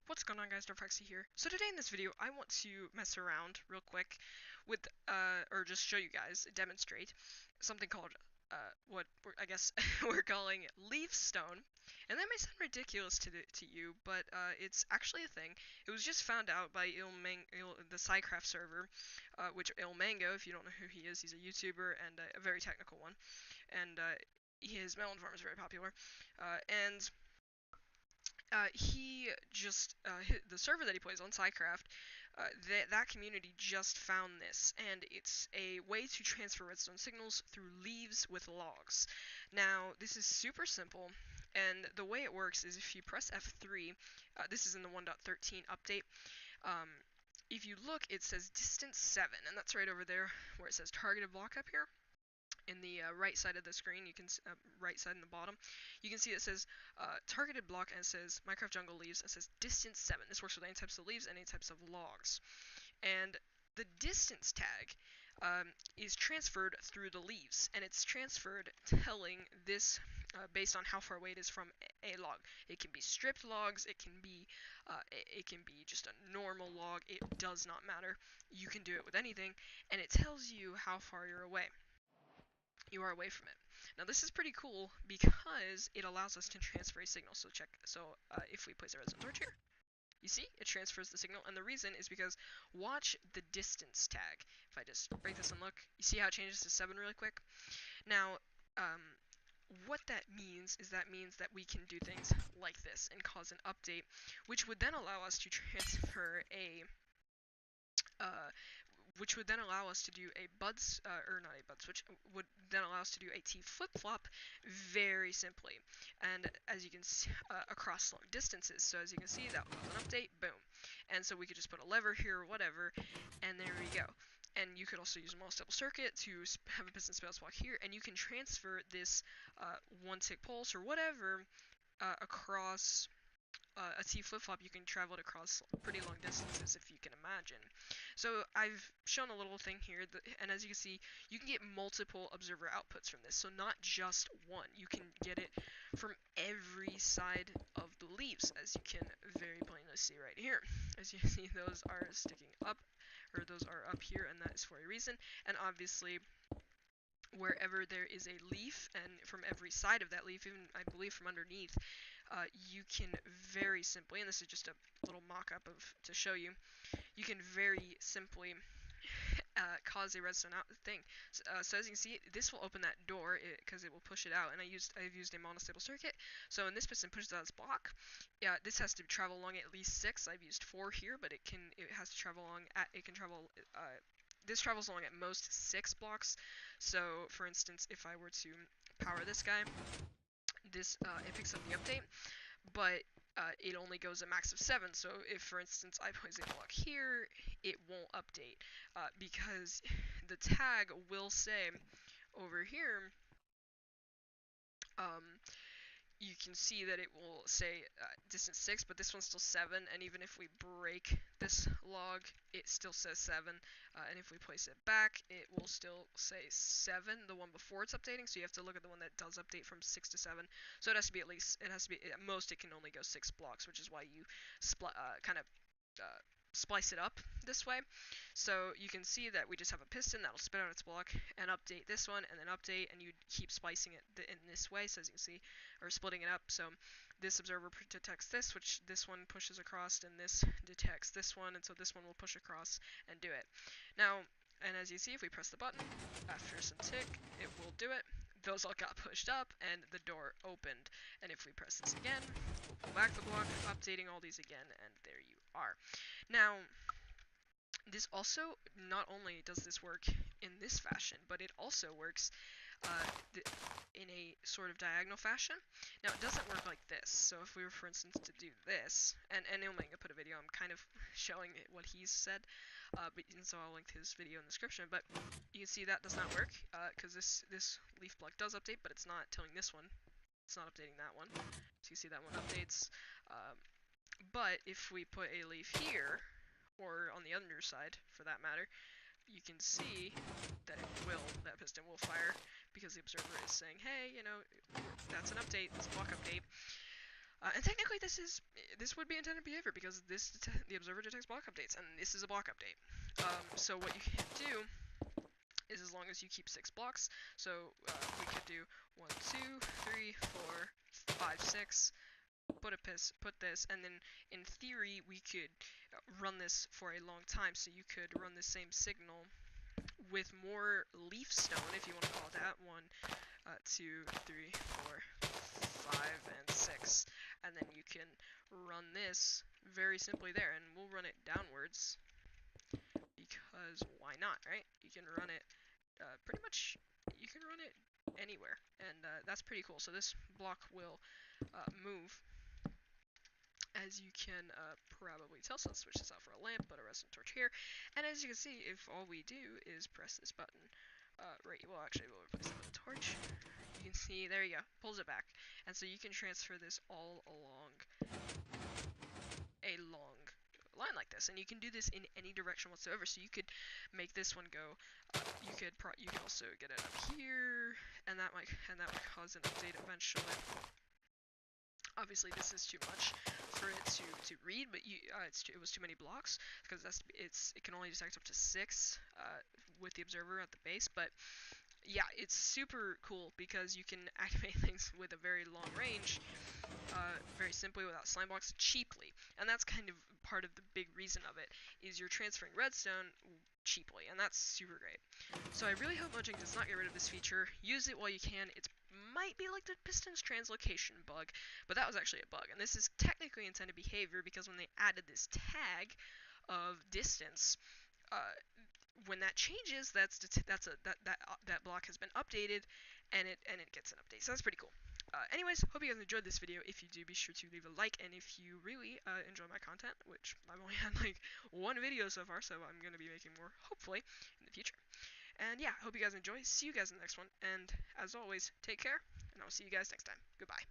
What's going on, guys? Darfoxy here. So today in this video, I want to mess around real quick with, or just show you guys, demonstrate something called, I guess we're calling leafstone. And that may sound ridiculous to you, but it's actually a thing. It was just found out by the Psycraft server, which Ilmango, if you don't know who he is, he's a YouTuber and a very technical one. And his melon farm is very popular. And he just the server that he plays on Psycraft, that community just found this, and it's a way to transfer redstone signals through leaves with logs. Now, this is super simple, and the way it works is if you press F3, this is in the 1.13 update. If you look, it says distance 7, and that's right over there where it says targeted block up here. In the right side of the screen, you can right side in the bottom, you can see it says targeted block, and it says Minecraft jungle leaves, and it says distance 7. This works with any types of leaves and any types of logs. And the distance tag is transferred through the leaves, and it's transferred telling this based on how far away it is from a log. It can be stripped logs, it can be just a normal log. It does not matter. You can do it with anything, and it tells you how far you're away. You are away from it. Now this is pretty cool because it allows us to transfer a signal. So if we place a redstone torch here, you see it transfers the signal, and the reason is because watch the distance tag. If I just break this and look, you see how it changes to 7 really quick? Now, what that means is that we can do things like this and cause an update, which would then allow us to transfer a which would then allow us to do a which would then allow us to do a T flip-flop very simply, and as you can see, across long distances. So as you can see, that will cause an update, boom. And so we could just put a lever here or whatever, and there we go. And you could also use a monostable circuit to have a piston space block here, and you can transfer this one-tick pulse or whatever across a T flip-flop. You can travel it across pretty long distances, if you can imagine. So I've shown a little thing here, and as you can see, you can get multiple observer outputs from this, so not just one. You can get it from every side of the leaves, as you can very plainly see right here. As you can see, those are sticking up, or those are up here, and that is for a reason. And obviously, wherever there is a leaf, and from every side of that leaf, even I believe from underneath, you can very simply, and this is just a little mock-up to show you, you can very simply cause a redstone out thing. So as you can see, this will open that door because it will push it out, and I've used a monostable circuit. So when this piston pushes out its block, this has to travel along at least 6. I've used 4 here, but it has to travel along this travels along at most 6 blocks. So for instance, if I were to power this guy, it picks up the update, but it only goes a max of 7. So if, for instance, I place a block here, it won't update because the tag will say over here, you can see that it will say distance 6, but this one's still 7, and even if we break this log, it still says 7, and if we place it back, it will still say 7, the one before it's updating. So you have to look at the one that does update from 6 to 7. So it has to be at most it can only go 6 blocks, which is why you splice it up this way. So you can see that we just have a piston that'll spit out its block and update this one, and then update, and you keep splicing it in this way. So as you can see, or splitting it up. So this observer detects this, which this one pushes across, and this detects this one, and so this one will push across and do it. Now, and as you see, if we press the button, after some tick, it will do it. Those all got pushed up, and the door opened. And if we press this again, we'll pull back the block, updating all these again, and there you are. Now, this also, not only does this work in this fashion, but it also works in a sort of diagonal fashion. Now, it doesn't work like this. So if we were, for instance, to do this, and Ilmanga put a video, I'm kind of showing what he's said, and so I'll link his video in the description, but you can see that does not work, because this leaf block does update, but it's not telling this one. It's not updating that one. So you see that one updates. But if we put a leaf here, or on the underside for that matter, you can see that that piston will fire because the observer is saying, hey, that's an update, it's a block update. And technically, this would be intended behavior because the observer detects block updates, and this is a block update. So what you can do is, as long as you keep 6 blocks, so we could do 1, 2, 3, 4, 5, 6. Put this, and then in theory we could run this for a long time. So you could run the same signal with more leafstone, if you want to call it that. 1, 2, 3, 4, 5, and 6, and then you can run this very simply there, and we'll run it downwards because why not, right? You can run it pretty much. You can run it anywhere, and that's pretty cool. So this block will move, as you can probably tell. So let's switch this out for a lamp, put a redstone torch here, and as you can see, if all we do is press this button, well actually we'll replace it with a torch. You can see, there you go, pulls it back, and so you can transfer this all along a long line like this, and you can do this in any direction whatsoever. So you could make this one go. You could also get it up here, and that might cause an update eventually. Obviously, this is too much for it to read, but it was too many blocks because it can only detect up to 6 with the observer at the base. But yeah, it's super cool because you can activate things with a very long range, very simply without slime blocks, cheaply. And that's kind of part of the big reason of it, is you're transferring redstone cheaply, and that's super great. So I really hope Mojang does not get rid of this feature. Use it while you can. It might be like the pistons translocation bug, but that was actually a bug. And this is technically intended behavior because when they added this tag of distance, when that changes, that block has been updated, and it gets an update. So that's pretty cool. Anyways, hope you guys enjoyed this video. If you do, be sure to leave a like, and if you really enjoy my content, which I've only had like 1 video so far, so I'm going to be making more, hopefully, in the future. And yeah, hope you guys enjoy. See you guys in the next one, and as always, take care, and I'll see you guys next time. Goodbye.